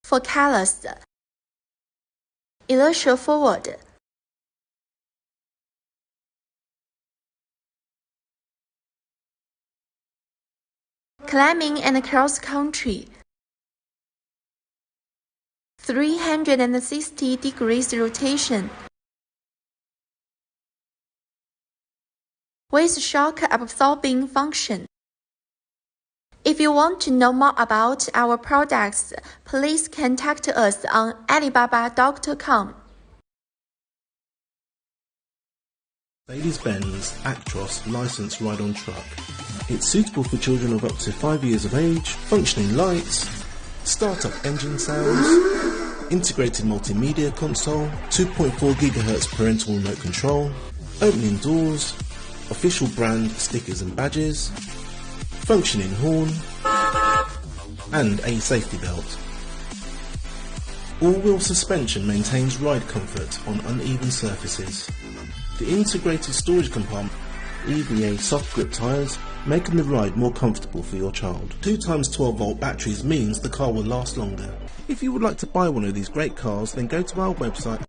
For callous. Inertia forward. Climbing and cross country. 360 degrees rotation. With shock absorbing function. If you want to know more about our products, please contact us on Alibaba.com. Mercedes-Benz Actros licensed ride-on truck. It's suitable for children of up to 5 years of age, functioning lights, start-up engine sounds, integrated multimedia console, 2.4 GHz parental remote control, opening doors, official brand stickers and badges, functioning horn, and a safety belt. All-wheel suspension maintains ride comfort on uneven surfaces. The integrated storage compartment, EVA soft grip tyres, making the ride more comfortable for your child. 2x 12-volt batteries means the car will last longer. If you would like to buy one of these great cars, then go to our website.